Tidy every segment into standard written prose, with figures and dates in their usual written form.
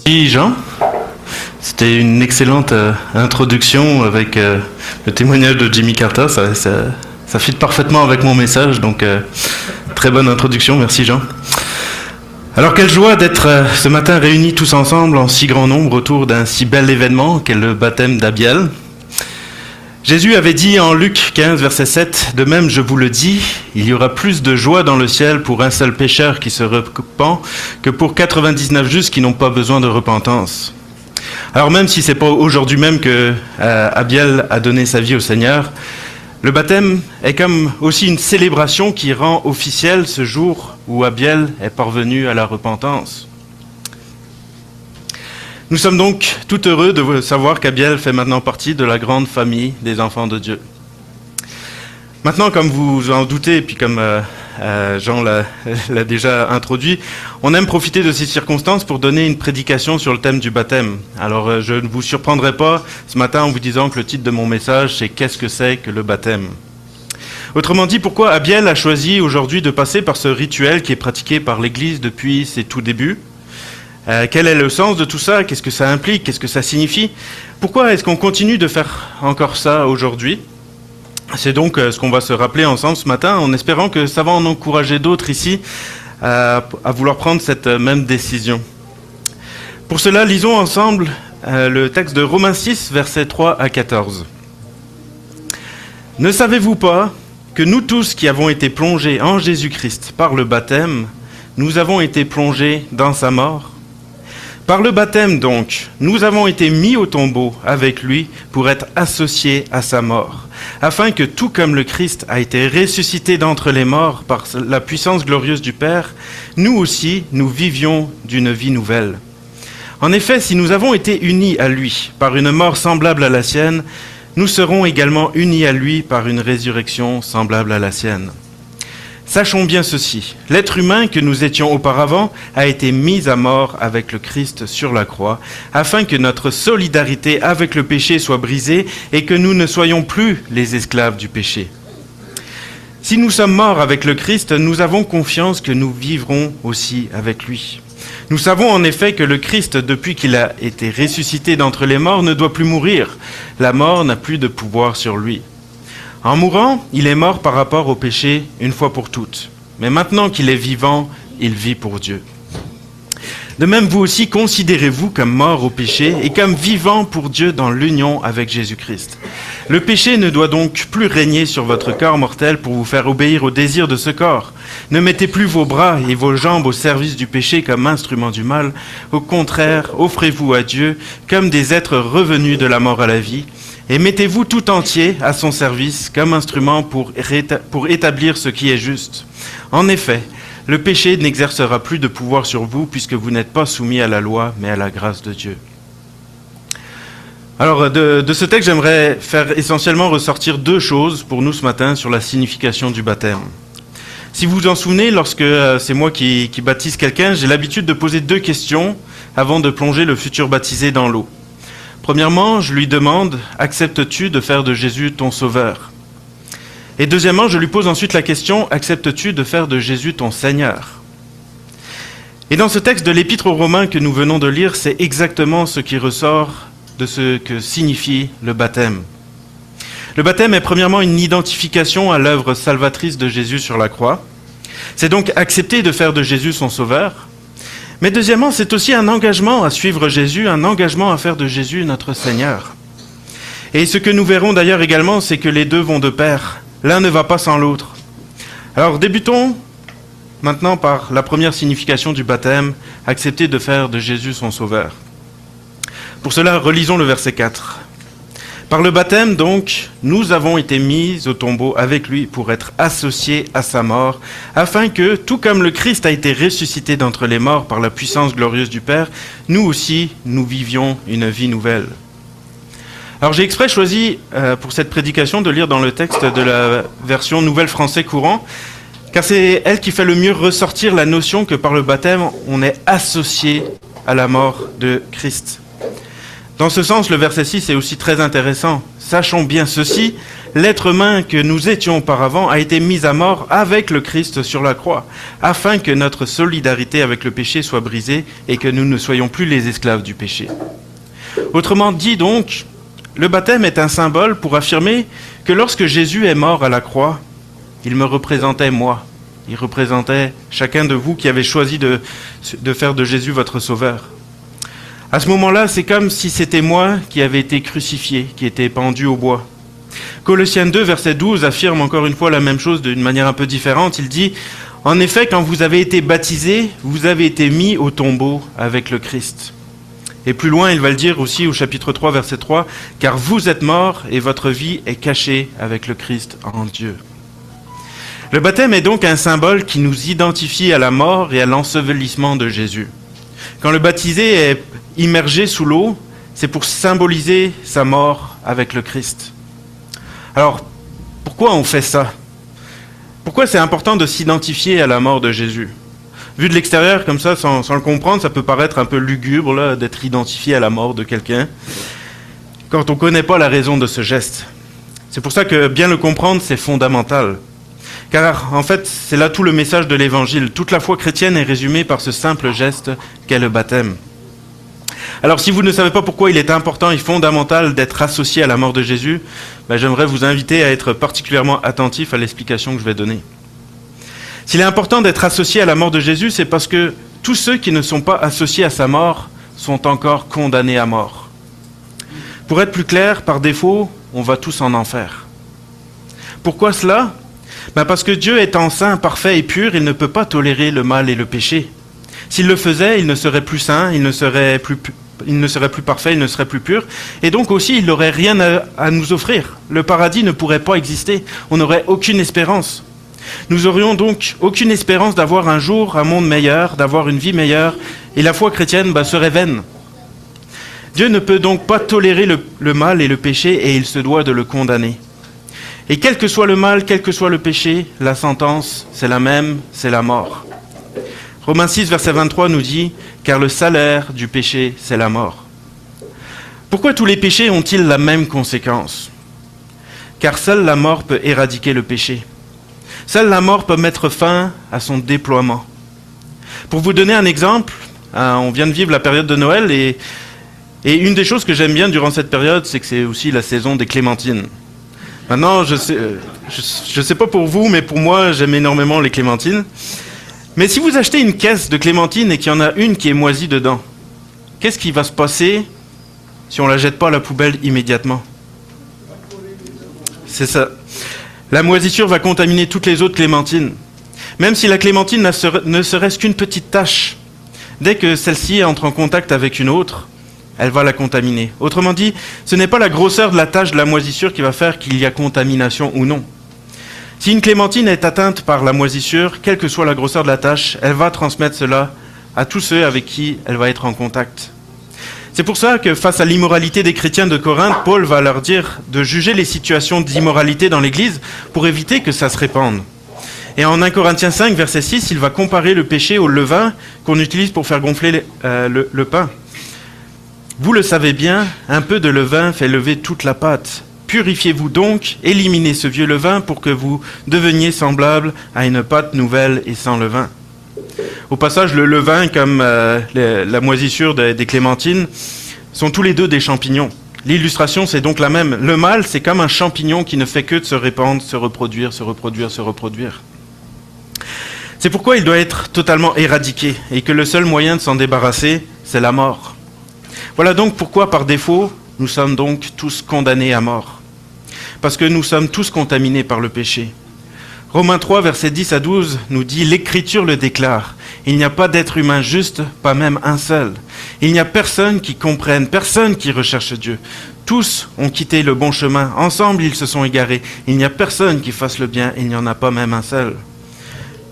Merci Jean. C'était une excellente introduction avec le témoignage de Jimmy Carter. Ça fit parfaitement avec mon message, donc très bonne introduction. Merci Jean. Alors quelle joie d'être ce matin réunis tous ensemble en si grand nombre autour d'un si bel événement qu'est le baptême d'Abiel. Jésus avait dit en Luc 15, verset 7, « De même, je vous le dis, il y aura plus de joie dans le ciel pour un seul pécheur qui se repent que pour 99 justes qui n'ont pas besoin de repentance. » Alors même si c'est pas aujourd'hui même que Abiel a donné sa vie au Seigneur, le baptême est comme aussi une célébration qui rend officiel ce jour où Abiel est parvenu à la repentance. Nous sommes donc tout heureux de savoir qu'Abiel fait maintenant partie de la grande famille des enfants de Dieu. Maintenant, comme vous en doutez, et puis comme Jean l'a déjà introduit, on aime profiter de ces circonstances pour donner une prédication sur le thème du baptême. Alors, je ne vous surprendrai pas ce matin en vous disant que le titre de mon message, c'est « Qu'est-ce que c'est que le baptême ?» Autrement dit, pourquoi Abiel a choisi aujourd'hui de passer par ce rituel qui est pratiqué par l'Église depuis ses tout débuts ? Quel est le sens de tout ça? Qu'est-ce que ça implique? Qu'est-ce que ça signifie? Pourquoi est-ce qu'on continue de faire encore ça aujourd'hui? C'est donc ce qu'on va se rappeler ensemble ce matin, en espérant que ça va en encourager d'autres ici à vouloir prendre cette même décision. Pour cela, lisons ensemble le texte de Romains 6, versets 3 à 14. « Ne savez-vous pas que nous tous qui avons été plongés en Jésus-Christ par le baptême, nous avons été plongés dans sa mort ? Par le baptême donc, nous avons été mis au tombeau avec lui pour être associés à sa mort, afin que tout comme le Christ a été ressuscité d'entre les morts par la puissance glorieuse du Père, nous aussi, nous vivions d'une vie nouvelle. En effet, si nous avons été unis à lui par une mort semblable à la sienne, nous serons également unis à lui par une résurrection semblable à la sienne. Sachons bien ceci, l'être humain que nous étions auparavant a été mis à mort avec le Christ sur la croix, afin que notre solidarité avec le péché soit brisée et que nous ne soyons plus les esclaves du péché. Si nous sommes morts avec le Christ, nous avons confiance que nous vivrons aussi avec lui. Nous savons en effet que le Christ, depuis qu'il a été ressuscité d'entre les morts, ne doit plus mourir. La mort n'a plus de pouvoir sur lui. En mourant, il est mort par rapport au péché une fois pour toutes. Mais maintenant qu'il est vivant, il vit pour Dieu. De même, vous aussi, considérez-vous comme mort au péché et comme vivant pour Dieu dans l'union avec Jésus-Christ. Le péché ne doit donc plus régner sur votre corps mortel pour vous faire obéir aux désirs de ce corps. Ne mettez plus vos bras et vos jambes au service du péché comme instruments du mal. Au contraire, offrez-vous à Dieu comme des êtres revenus de la mort à la vie. Et mettez-vous tout entier à son service comme instrument pour établir ce qui est juste. En effet, le péché n'exercera plus de pouvoir sur vous puisque vous n'êtes pas soumis à la loi, mais à la grâce de Dieu. Alors, de ce texte, j'aimerais faire essentiellement ressortir deux choses pour nous ce matin sur la signification du baptême. Si vous vous en souvenez, lorsque c'est moi qui baptise quelqu'un, j'ai l'habitude de poser deux questions avant de plonger le futur baptisé dans l'eau. Premièrement, je lui demande « Acceptes-tu de faire de Jésus ton sauveur ?» Et deuxièmement, je lui pose ensuite la question « Acceptes-tu de faire de Jésus ton Seigneur ?» Et dans ce texte de l'Épître aux Romains que nous venons de lire, c'est exactement ce qui ressort de ce que signifie le baptême. Le baptême est premièrement une identification à l'œuvre salvatrice de Jésus sur la croix. C'est donc accepter de faire de Jésus son sauveur. Mais deuxièmement, c'est aussi un engagement à suivre Jésus, un engagement à faire de Jésus notre Seigneur. Et ce que nous verrons d'ailleurs également, c'est que les deux vont de pair. L'un ne va pas sans l'autre. Alors débutons maintenant par la première signification du baptême, accepter de faire de Jésus son sauveur. Pour cela, relisons le verset 4. Par le baptême, donc, nous avons été mis au tombeau avec lui pour être associés à sa mort, afin que, tout comme le Christ a été ressuscité d'entre les morts par la puissance glorieuse du Père, nous aussi, nous vivions une vie nouvelle. Alors j'ai exprès choisi pour cette prédication de lire dans le texte de la version Nouvelle Français Courant, car c'est elle qui fait le mieux ressortir la notion que par le baptême, on est associé à la mort de Christ. Dans ce sens, le verset 6 est aussi très intéressant. Sachons bien ceci, l'être humain que nous étions auparavant a été mis à mort avec le Christ sur la croix, afin que notre solidarité avec le péché soit brisée et que nous ne soyons plus les esclaves du péché. Autrement dit donc, le baptême est un symbole pour affirmer que lorsque Jésus est mort à la croix, il me représentait moi. Il représentait chacun de vous qui avez choisi de faire de Jésus votre sauveur. À ce moment-là, c'est comme si c'était moi qui avais été crucifié, qui était pendu au bois. Colossiens 2, verset 12, affirme encore une fois la même chose d'une manière un peu différente. Il dit « En effet, quand vous avez été baptisés, vous avez été mis au tombeau avec le Christ. » Et plus loin, il va le dire aussi au chapitre 3, verset 3, « Car vous êtes morts et votre vie est cachée avec le Christ en Dieu. » Le baptême est donc un symbole qui nous identifie à la mort et à l'ensevelissement de Jésus. Quand le baptisé est immergé sous l'eau, c'est pour symboliser sa mort avec le Christ. Alors, pourquoi on fait ça? Pourquoi c'est important de s'identifier à la mort de Jésus? Vu de l'extérieur, comme ça, sans le comprendre, ça peut paraître un peu lugubre là, d'être identifié à la mort de quelqu'un, quand on ne connaît pas la raison de ce geste. C'est pour ça que bien le comprendre, c'est fondamental. Car en fait, c'est là tout le message de l'Évangile. Toute la foi chrétienne est résumée par ce simple geste qu'est le baptême. Alors si vous ne savez pas pourquoi il est important et fondamental d'être associé à la mort de Jésus, j'aimerais vous inviter à être particulièrement attentif à l'explication que je vais donner. S'il est important d'être associé à la mort de Jésus, c'est parce que tous ceux qui ne sont pas associés à sa mort sont encore condamnés à mort. Pour être plus clair, par défaut, on va tous en enfer. Pourquoi cela? Parce que Dieu étant saint, parfait et pur, il ne peut pas tolérer le mal et le péché. S'il le faisait, il ne serait plus saint, il ne serait plus parfait, il ne serait plus pur. Et donc aussi, il n'aurait rien à nous offrir. Le paradis ne pourrait pas exister. On n'aurait aucune espérance. Nous aurions donc aucune espérance d'avoir un jour un monde meilleur, d'avoir une vie meilleure. Et la foi chrétienne serait vaine. Dieu ne peut donc pas tolérer le mal et le péché et il se doit de le condamner. Et quel que soit le mal, quel que soit le péché, la sentence, c'est la même, c'est la mort. Romains 6, verset 23 nous dit « Car le salaire du péché, c'est la mort. » Pourquoi tous les péchés ont-ils la même conséquence? Car seule la mort peut éradiquer le péché. Seule la mort peut mettre fin à son déploiement. Pour vous donner un exemple, on vient de vivre la période de Noël et une des choses que j'aime bien durant cette période, c'est que c'est aussi la saison des clémentines. Maintenant, je sais pas pour vous, mais pour moi, j'aime énormément les clémentines. Mais si vous achetez une caisse de clémentines et qu'il y en a une qui est moisie dedans, qu'est-ce qui va se passer si on ne la jette pas à la poubelle immédiatement? C'est ça. La moisissure va contaminer toutes les autres clémentines. Même si la clémentine ne serait-ce qu'une petite tache, dès que celle-ci entre en contact avec une autre, elle va la contaminer. Autrement dit, ce n'est pas la grosseur de la tache de la moisissure qui va faire qu'il y a contamination ou non. Si une clémentine est atteinte par la moisissure, quelle que soit la grosseur de la tache, elle va transmettre cela à tous ceux avec qui elle va être en contact. C'est pour ça que face à l'immoralité des chrétiens de Corinthe, Paul va leur dire de juger les situations d'immoralité dans l'Église pour éviter que ça se répande. Et en 1 Corinthiens 5, verset 6, il va comparer le péché au levain qu'on utilise pour faire gonfler le pain. Vous le savez bien, un peu de levain fait lever toute la pâte. Purifiez-vous donc, éliminez ce vieux levain pour que vous deveniez semblable à une pâte nouvelle et sans levain. Au passage, le levain, comme la moisissure des clémentines, sont tous les deux des champignons. L'illustration, c'est donc la même. Le mal, c'est comme un champignon qui ne fait que de se répandre, se reproduire, se reproduire, se reproduire. C'est pourquoi il doit être totalement éradiqué et que le seul moyen de s'en débarrasser, c'est la mort. Voilà donc pourquoi, par défaut, nous sommes donc tous condamnés à mort. Parce que nous sommes tous contaminés par le péché. Romains 3, versets 10 à 12 nous dit « L'Écriture le déclare. Il n'y a pas d'être humain juste, pas même un seul. Il n'y a personne qui comprenne, personne qui recherche Dieu. Tous ont quitté le bon chemin. Ensemble, ils se sont égarés. Il n'y a personne qui fasse le bien. Il n'y en a pas même un seul. »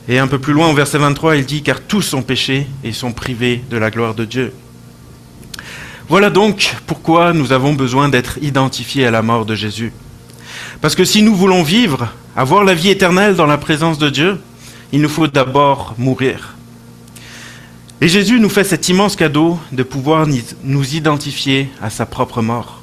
Et un peu plus loin, au verset 23, il dit « Car tous ont péché et sont privés de la gloire de Dieu. » Voilà donc pourquoi nous avons besoin d'être identifiés à la mort de Jésus. Parce que si nous voulons vivre, avoir la vie éternelle dans la présence de Dieu, il nous faut d'abord mourir. Et Jésus nous fait cet immense cadeau de pouvoir nous identifier à sa propre mort.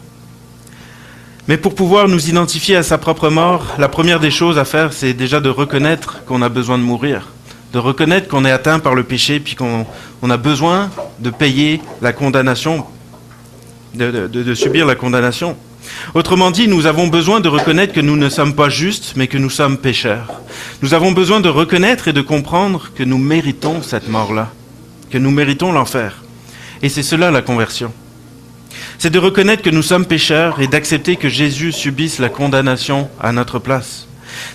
Mais pour pouvoir nous identifier à sa propre mort, la première des choses à faire, c'est déjà de reconnaître qu'on a besoin de mourir, de reconnaître qu'on est atteint par le péché, puis qu'on a besoin de payer la condamnation, de subir la condamnation. Autrement dit, nous avons besoin de reconnaître que nous ne sommes pas justes, mais que nous sommes pécheurs. Nous avons besoin de reconnaître et de comprendre que nous méritons cette mort-là, que nous méritons l'enfer. Et c'est cela la conversion. C'est de reconnaître que nous sommes pécheurs et d'accepter que Jésus subisse la condamnation à notre place.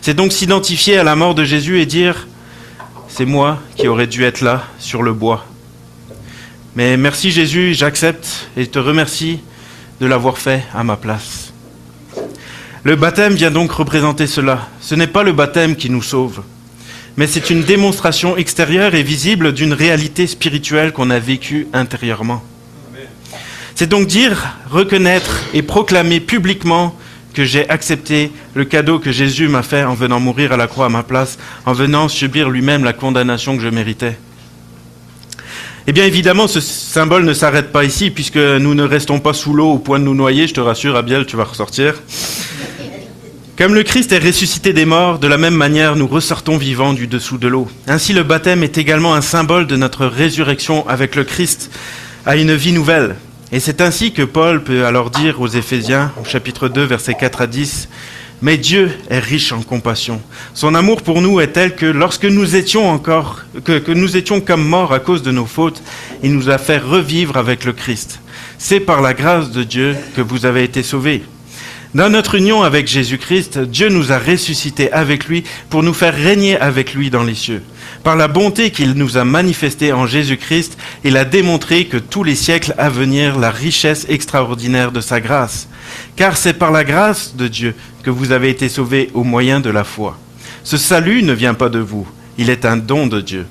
C'est donc s'identifier à la mort de Jésus et dire « c'est moi qui aurais dû être là, sur le bois. Mais merci Jésus, j'accepte et te remercie de l'avoir fait à ma place. » Le baptême vient donc représenter cela. Ce n'est pas le baptême qui nous sauve, mais c'est une démonstration extérieure et visible d'une réalité spirituelle qu'on a vécue intérieurement. C'est donc dire, reconnaître et proclamer publiquement que j'ai accepté le cadeau que Jésus m'a fait en venant mourir à la croix à ma place, en venant subir lui-même la condamnation que je méritais. Eh bien évidemment, ce symbole ne s'arrête pas ici, puisque nous ne restons pas sous l'eau au point de nous noyer. Je te rassure, Abiel, tu vas ressortir. Comme le Christ est ressuscité des morts, de la même manière, nous ressortons vivants du dessous de l'eau. Ainsi, le baptême est également un symbole de notre résurrection avec le Christ à une vie nouvelle. Et c'est ainsi que Paul peut alors dire aux Éphésiens, au chapitre 2, versets 4 à 10, « Mais Dieu est riche en compassion. Son amour pour nous est tel que lorsque nous étions que nous étions comme morts à cause de nos fautes, il nous a fait revivre avec le Christ. C'est par la grâce de Dieu que vous avez été sauvés. Dans notre union avec Jésus-Christ, Dieu nous a ressuscités avec lui pour nous faire régner avec lui dans les cieux. Par la bonté qu'il nous a manifestée en Jésus-Christ, il a démontré que tous les siècles à venir, la richesse extraordinaire de sa grâce. Car c'est par la grâce de Dieu que vous avez été sauvés au moyen de la foi. Ce salut ne vient pas de vous, il est un don de Dieu.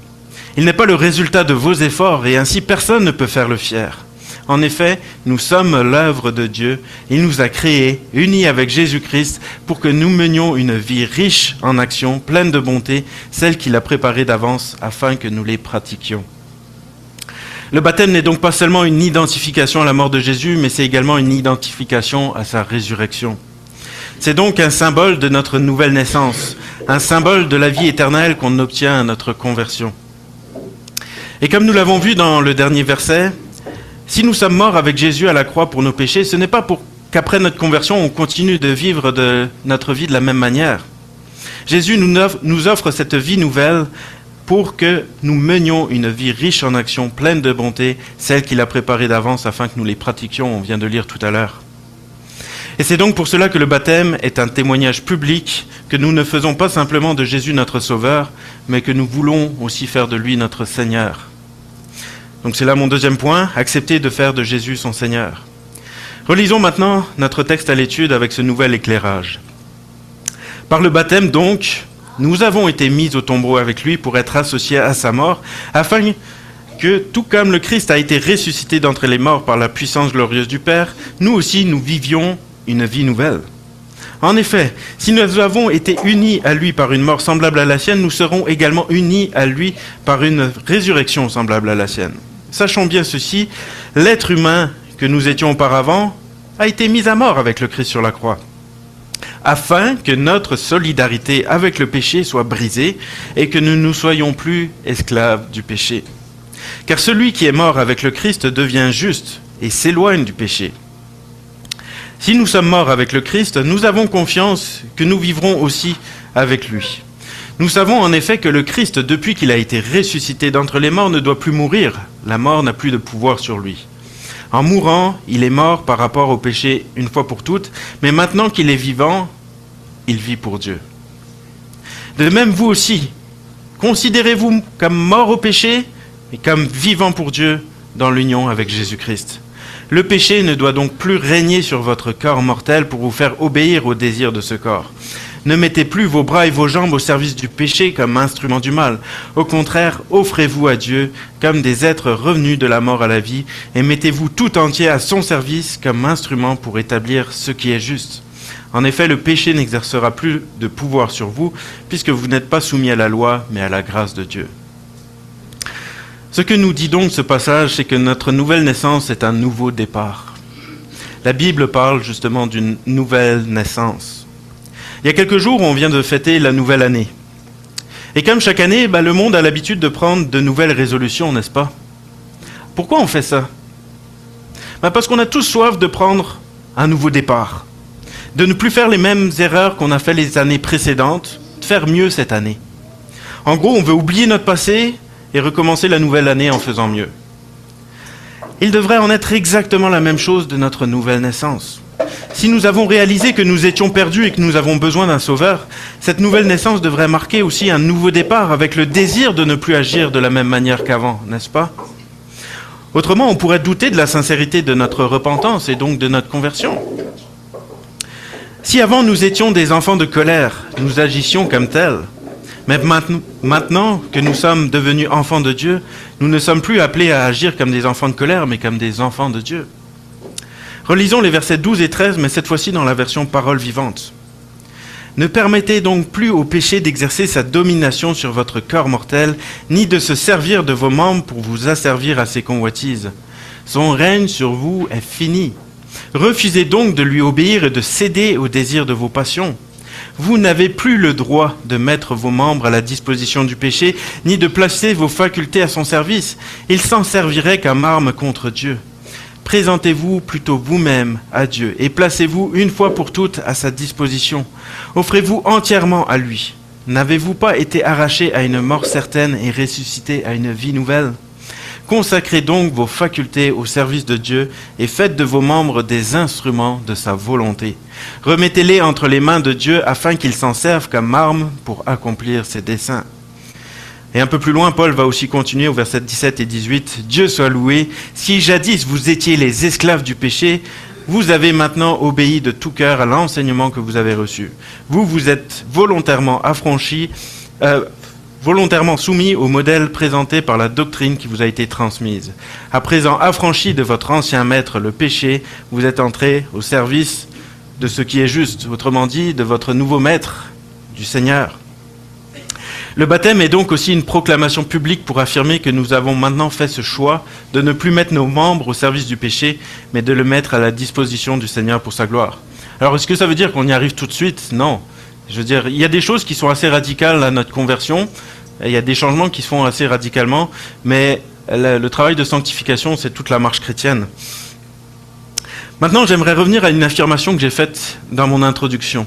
Il n'est pas le résultat de vos efforts et ainsi personne ne peut faire le fier. En effet, nous sommes l'œuvre de Dieu. Il nous a créés, unis avec Jésus-Christ, pour que nous menions une vie riche en actions, pleine de bonté, celle qu'il a préparée d'avance afin que nous les pratiquions. Le baptême n'est donc pas seulement une identification à la mort de Jésus, mais c'est également une identification à sa résurrection. C'est donc un symbole de notre nouvelle naissance, un symbole de la vie éternelle qu'on obtient à notre conversion. Et comme nous l'avons vu dans le dernier verset, si nous sommes morts avec Jésus à la croix pour nos péchés, ce n'est pas pour qu'après notre conversion, on continue de vivre notre vie de la même manière. Jésus nous offre cette vie nouvelle pour que nous menions une vie riche en actions, pleine de bonté, celle qu'il a préparée d'avance afin que nous les pratiquions, on vient de lire tout à l'heure. Et c'est donc pour cela que le baptême est un témoignage public, que nous ne faisons pas simplement de Jésus notre Sauveur, mais que nous voulons aussi faire de lui notre Seigneur. Donc c'est là mon deuxième point, accepter de faire de Jésus son Seigneur. Relisons maintenant notre texte à l'étude avec ce nouvel éclairage. Par le baptême donc, nous avons été mis au tombeau avec lui pour être associés à sa mort, afin que, tout comme le Christ a été ressuscité d'entre les morts par la puissance glorieuse du Père, nous aussi nous vivions une vie nouvelle. En effet, si nous avons été unis à lui par une mort semblable à la sienne, nous serons également unis à lui par une résurrection semblable à la sienne. Sachons bien ceci, l'être humain que nous étions auparavant a été mis à mort avec le Christ sur la croix, afin que notre solidarité avec le péché soit brisée et que nous ne soyons plus esclaves du péché. Car celui qui est mort avec le Christ devient juste et s'éloigne du péché. Si nous sommes morts avec le Christ, nous avons confiance que nous vivrons aussi avec lui. Nous savons en effet que le Christ, depuis qu'il a été ressuscité d'entre les morts, ne doit plus mourir. La mort n'a plus de pouvoir sur lui. En mourant, il est mort par rapport au péché une fois pour toutes, mais maintenant qu'il est vivant, il vit pour Dieu. De même, vous aussi, considérez-vous comme mort au péché et comme vivant pour Dieu dans l'union avec Jésus-Christ. Le péché ne doit donc plus régner sur votre corps mortel pour vous faire obéir aux désirs de ce corps. Ne mettez plus vos bras et vos jambes au service du péché comme instrument du mal. Au contraire, offrez-vous à Dieu comme des êtres revenus de la mort à la vie et mettez-vous tout entier à son service comme instrument pour établir ce qui est juste. En effet, le péché n'exercera plus de pouvoir sur vous puisque vous n'êtes pas soumis à la loi mais à la grâce de Dieu. Ce que nous dit donc ce passage, c'est que notre nouvelle naissance est un nouveau départ. La Bible parle justement d'une nouvelle naissance. Il y a quelques jours, on vient de fêter la nouvelle année. Et comme chaque année, le monde a l'habitude de prendre de nouvelles résolutions, n'est-ce pas? Pourquoi on fait ça? Parce qu'on a tous soif de prendre un nouveau départ, de ne plus faire les mêmes erreurs qu'on a fait les années précédentes, de faire mieux cette année. En gros, on veut oublier notre passé et recommencer la nouvelle année en faisant mieux. Il devrait en être exactement la même chose de notre nouvelle naissance. Si nous avons réalisé que nous étions perdus et que nous avons besoin d'un sauveur, cette nouvelle naissance devrait marquer aussi un nouveau départ avec le désir de ne plus agir de la même manière qu'avant, n'est-ce pas? Autrement, on pourrait douter de la sincérité de notre repentance et donc de notre conversion. Si avant nous étions des enfants de colère, nous agissions comme tels, mais maintenant que nous sommes devenus enfants de Dieu, nous ne sommes plus appelés à agir comme des enfants de colère, mais comme des enfants de Dieu. Relisons les versets 12 et 13, mais cette fois-ci dans la version parole vivante. Ne permettez donc plus au péché d'exercer sa domination sur votre corps mortel, ni de se servir de vos membres pour vous asservir à ses convoitises. Son règne sur vous est fini. Refusez donc de lui obéir et de céder aux désirs de vos passions. Vous n'avez plus le droit de mettre vos membres à la disposition du péché, ni de placer vos facultés à son service. Il s'en servirait comme arme contre Dieu. Présentez-vous plutôt vous-même à Dieu et placez-vous une fois pour toutes à sa disposition. Offrez-vous entièrement à lui. N'avez-vous pas été arraché à une mort certaine et ressuscité à une vie nouvelle? Consacrez donc vos facultés au service de Dieu et faites de vos membres des instruments de sa volonté. Remettez-les entre les mains de Dieu afin qu'il s'en serve comme arme pour accomplir ses desseins. Et un peu plus loin, Paul va aussi continuer au verset 17 et 18. « Dieu soit loué, si jadis vous étiez les esclaves du péché, vous avez maintenant obéi de tout cœur à l'enseignement que vous avez reçu. Vous vous êtes volontairement affranchis, volontairement soumis au modèle présenté par la doctrine qui vous a été transmise. À présent, affranchis de votre ancien maître, le péché, vous êtes entrés au service de ce qui est juste, autrement dit, de votre nouveau maître, du Seigneur. » Le baptême est donc aussi une proclamation publique pour affirmer que nous avons maintenant fait ce choix de ne plus mettre nos membres au service du péché, mais de le mettre à la disposition du Seigneur pour sa gloire. Alors, est-ce que ça veut dire qu'on y arrive tout de suite? Non. Je veux dire, il y a des choses qui sont assez radicales à notre conversion, il y a des changements qui se font assez radicalement, mais le travail de sanctification, c'est toute la marche chrétienne. Maintenant, j'aimerais revenir à une affirmation que j'ai faite dans mon introduction.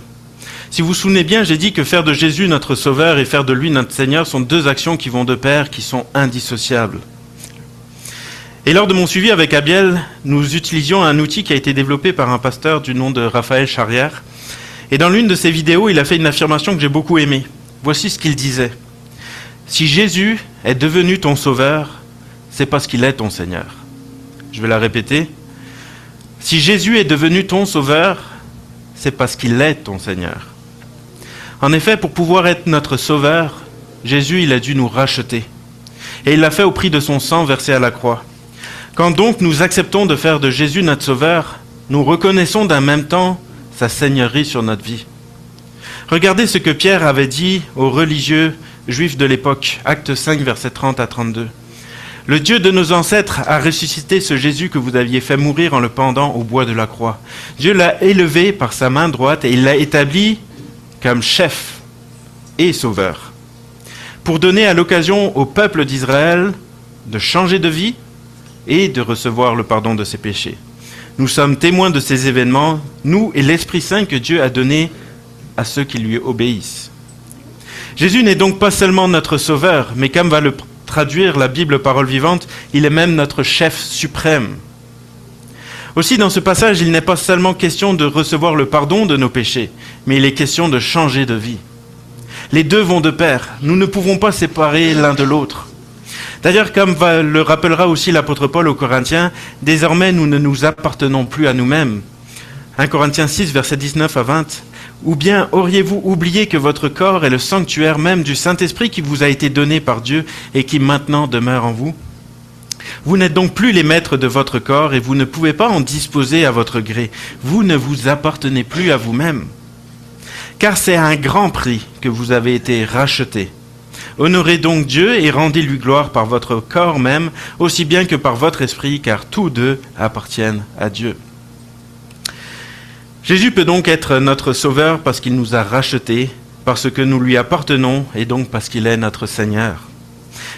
Si vous vous souvenez bien, j'ai dit que faire de Jésus notre Sauveur et faire de lui notre Seigneur sont deux actions qui vont de pair, qui sont indissociables. Et lors de mon suivi avec Abiel, nous utilisions un outil qui a été développé par un pasteur du nom de Raphaël Charrière. Et dans l'une de ses vidéos, il a fait une affirmation que j'ai beaucoup aimée. Voici ce qu'il disait. « Si Jésus est devenu ton Sauveur, c'est parce qu'il est ton Seigneur. » Je vais la répéter. « Si Jésus est devenu ton Sauveur, c'est parce qu'il est ton Seigneur. » En effet, pour pouvoir être notre Sauveur, Jésus, il a dû nous racheter. Et il l'a fait au prix de son sang versé à la croix. Quand donc nous acceptons de faire de Jésus notre Sauveur, nous reconnaissons d'un même temps sa seigneurie sur notre vie. Regardez ce que Pierre avait dit aux religieux juifs de l'époque, Actes 5, versets 30 à 32. « Le Dieu de nos ancêtres a ressuscité ce Jésus que vous aviez fait mourir en le pendant au bois de la croix. Dieu l'a élevé par sa main droite et il l'a établi comme chef et sauveur, pour donner à l'occasion au peuple d'Israël de changer de vie et de recevoir le pardon de ses péchés. Nous sommes témoins de ces événements, nous et l'Esprit Saint que Dieu a donné à ceux qui lui obéissent. » Jésus n'est donc pas seulement notre Sauveur, mais comme va le traduire la Bible parole vivante, il est même notre chef suprême. Aussi, dans ce passage, il n'est pas seulement question de recevoir le pardon de nos péchés, mais il est question de changer de vie. Les deux vont de pair. Nous ne pouvons pas séparer l'un de l'autre. D'ailleurs, comme le rappellera aussi l'apôtre Paul aux Corinthiens, désormais nous ne nous appartenons plus à nous-mêmes. 1 Corinthiens 6, versets 19 à 20. Ou bien auriez-vous oublié que votre corps est le sanctuaire même du Saint-Esprit qui vous a été donné par Dieu et qui maintenant demeure en vous? Vous n'êtes donc plus les maîtres de votre corps et vous ne pouvez pas en disposer à votre gré. Vous ne vous appartenez plus à vous-même. Car c'est à un grand prix que vous avez été rachetés. Honorez donc Dieu et rendez-lui gloire par votre corps même, aussi bien que par votre esprit, car tous deux appartiennent à Dieu. Jésus peut donc être notre Sauveur parce qu'il nous a rachetés, parce que nous lui appartenons et donc parce qu'il est notre Seigneur.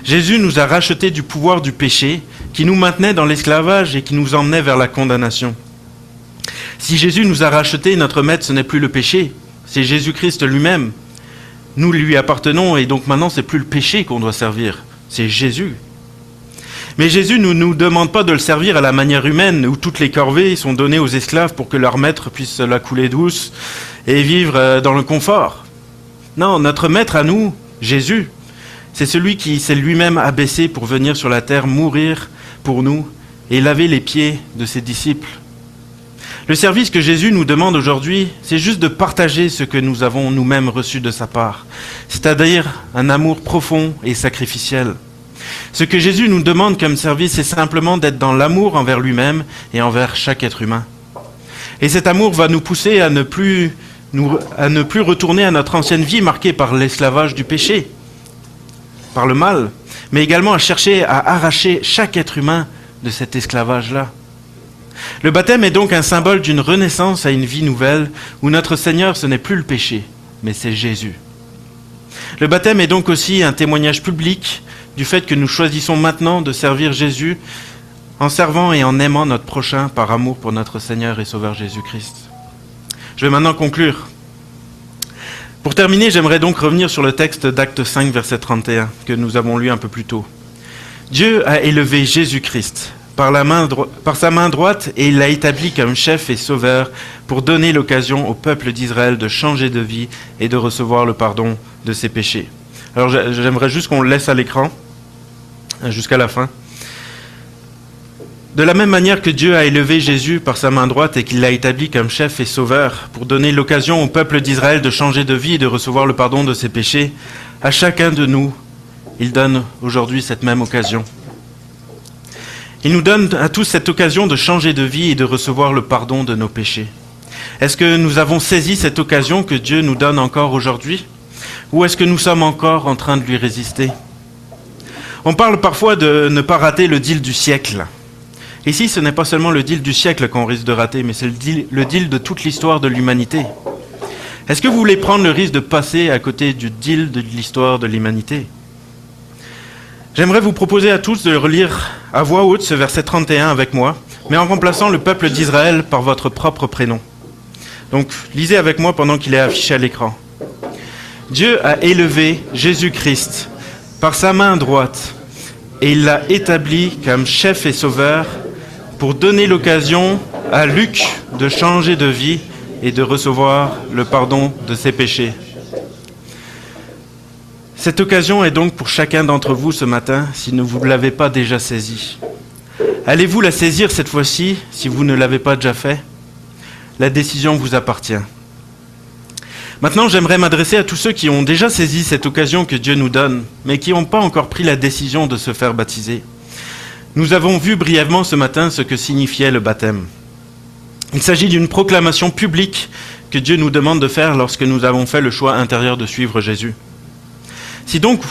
Jésus nous a rachetés du pouvoir du péché qui nous maintenait dans l'esclavage et qui nous emmenait vers la condamnation. Si Jésus nous a rachetés, notre maître, ce n'est plus le péché, c'est Jésus-Christ lui-même. Nous lui appartenons et donc maintenant, c'est plus le péché qu'on doit servir, c'est Jésus. Mais Jésus ne nous demande pas de le servir à la manière humaine où toutes les corvées sont données aux esclaves pour que leur maître puisse la couler douce et vivre dans le confort. Non, notre maître à nous, Jésus, c'est celui qui s'est lui-même abaissé pour venir sur la terre mourir pour nous et laver les pieds de ses disciples. Le service que Jésus nous demande aujourd'hui, c'est juste de partager ce que nous avons nous-mêmes reçu de sa part, c'est-à-dire un amour profond et sacrificiel. Ce que Jésus nous demande comme service, c'est simplement d'être dans l'amour envers lui-même et envers chaque être humain. Et cet amour va nous pousser à ne plus retourner à notre ancienne vie marquée par l'esclavage du péché, par le mal, mais également à chercher à arracher chaque être humain de cet esclavage-là. Le baptême est donc un symbole d'une renaissance à une vie nouvelle où notre Seigneur, ce n'est plus le péché, mais c'est Jésus. Le baptême est donc aussi un témoignage public du fait que nous choisissons maintenant de servir Jésus en servant et en aimant notre prochain par amour pour notre Seigneur et Sauveur Jésus-Christ. Je vais maintenant conclure. Pour terminer, j'aimerais donc revenir sur le texte d'Actes 5, verset 31, que nous avons lu un peu plus tôt. Dieu a élevé Jésus-Christ par sa main droite et il l'a établi comme chef et sauveur pour donner l'occasion au peuple d'Israël de changer de vie et de recevoir le pardon de ses péchés. Alors j'aimerais juste qu'on le laisse à l'écran jusqu'à la fin. De la même manière que Dieu a élevé Jésus par sa main droite et qu'il l'a établi comme chef et sauveur pour donner l'occasion au peuple d'Israël de changer de vie et de recevoir le pardon de ses péchés, à chacun de nous, il donne aujourd'hui cette même occasion. Il nous donne à tous cette occasion de changer de vie et de recevoir le pardon de nos péchés. Est-ce que nous avons saisi cette occasion que Dieu nous donne encore aujourd'hui? Ou est-ce que nous sommes encore en train de lui résister? On parle parfois de ne pas rater le deal du siècle. Ici, ce n'est pas seulement le deal du siècle qu'on risque de rater, mais c'est le deal de toute l'histoire de l'humanité. Est-ce que vous voulez prendre le risque de passer à côté du deal de l'histoire de l'humanité? J'aimerais vous proposer à tous de relire à voix haute ce verset 31 avec moi, mais en remplaçant le peuple d'Israël par votre propre prénom. Donc, lisez avec moi pendant qu'il est affiché à l'écran. Dieu a élevé Jésus-Christ par sa main droite et il l'a établi comme chef et sauveur pour donner l'occasion à Luc de changer de vie et de recevoir le pardon de ses péchés. Cette occasion est donc pour chacun d'entre vous ce matin, si vous ne l'avez pas déjà saisie. Allez-vous la saisir cette fois-ci, si vous ne l'avez pas déjà fait? La décision vous appartient. Maintenant, j'aimerais m'adresser à tous ceux qui ont déjà saisi cette occasion que Dieu nous donne, mais qui n'ont pas encore pris la décision de se faire baptiser. Nous avons vu brièvement ce matin ce que signifiait le baptême. Il s'agit d'une proclamation publique que Dieu nous demande de faire lorsque nous avons fait le choix intérieur de suivre Jésus. Si donc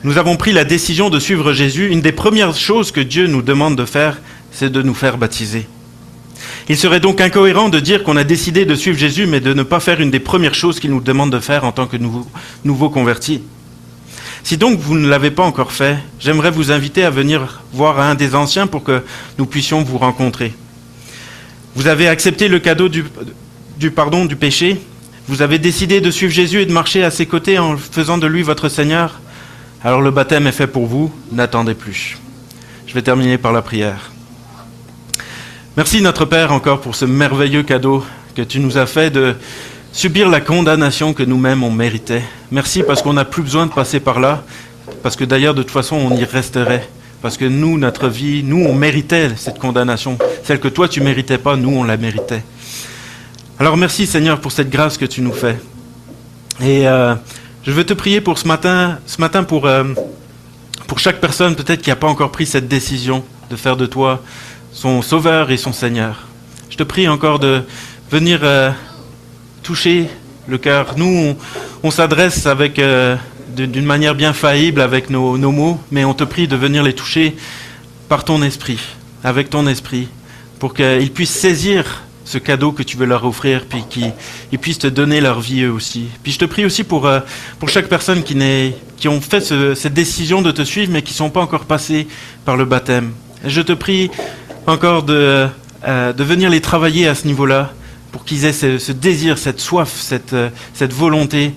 nous avons pris la décision de suivre Jésus, une des premières choses que Dieu nous demande de faire, c'est de nous faire baptiser. Il serait donc incohérent de dire qu'on a décidé de suivre Jésus, mais de ne pas faire une des premières choses qu'il nous demande de faire en tant que nouveaux convertis. Si donc vous ne l'avez pas encore fait, j'aimerais vous inviter à venir voir un des anciens pour que nous puissions vous rencontrer. Vous avez accepté le cadeau du pardon du péché. Vous avez décidé de suivre Jésus et de marcher à ses côtés en faisant de lui votre Seigneur. Alors le baptême est fait pour vous, n'attendez plus. Je vais terminer par la prière. Merci notre Père encore pour ce merveilleux cadeau que tu nous as fait de subir la condamnation que nous-mêmes on méritait. Merci parce qu'on n'a plus besoin de passer par là, parce que d'ailleurs de toute façon on y resterait. Parce que nous, notre vie, nous on méritait cette condamnation. Celle que toi tu méritais pas, nous on la méritait. Alors merci Seigneur pour cette grâce que tu nous fais. Et je veux te prier pour ce matin pour chaque personne peut-être qui n'a pas encore pris cette décision de faire de toi son sauveur et son Seigneur. Je te prie encore de venir toucher le cœur. Nous, on s'adresse avec d'une manière bien faillible avec nos mots, mais on te prie de venir les toucher par ton esprit, avec ton esprit, pour qu'ils puissent saisir ce cadeau que tu veux leur offrir, puis qu'ils puissent te donner leur vie eux aussi. Puis je te prie aussi pour chaque personne qui ont fait cette décision de te suivre, mais qui ne sont pas encore passés par le baptême. Et je te prie encore de venir les travailler à ce niveau-là, pour qu'ils aient ce désir, cette soif, cette volonté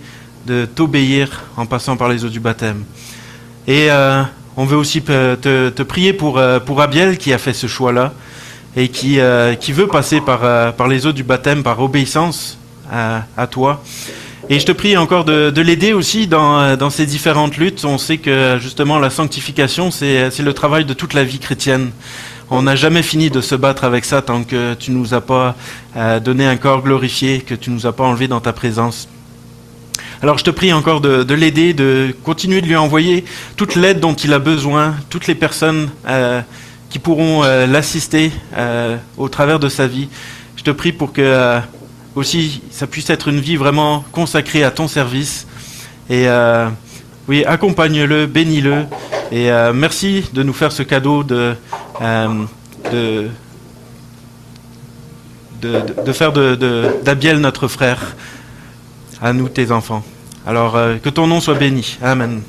de t'obéir en passant par les eaux du baptême. Et on veut aussi te prier pour Abiel qui a fait ce choix-là et qui veut passer par les eaux du baptême, par obéissance à toi. Et je te prie encore de l'aider aussi dans ces différentes luttes. On sait que justement la sanctification, c'est le travail de toute la vie chrétienne. On n'a jamais fini de se battre avec ça tant que tu nous as pas donné un corps glorifié, que tu nous as pas enlevé dans ta présence. Alors je te prie encore de l'aider, de continuer de lui envoyer toute l'aide dont il a besoin, toutes les personnes qui pourront l'assister au travers de sa vie. Je te prie pour que aussi ça puisse être une vie vraiment consacrée à ton service. Et oui, accompagne-le, bénis-le. Et merci de nous faire ce cadeau de faire d'Abiel notre frère, à nous tes enfants. Alors que ton nom soit béni. Amen.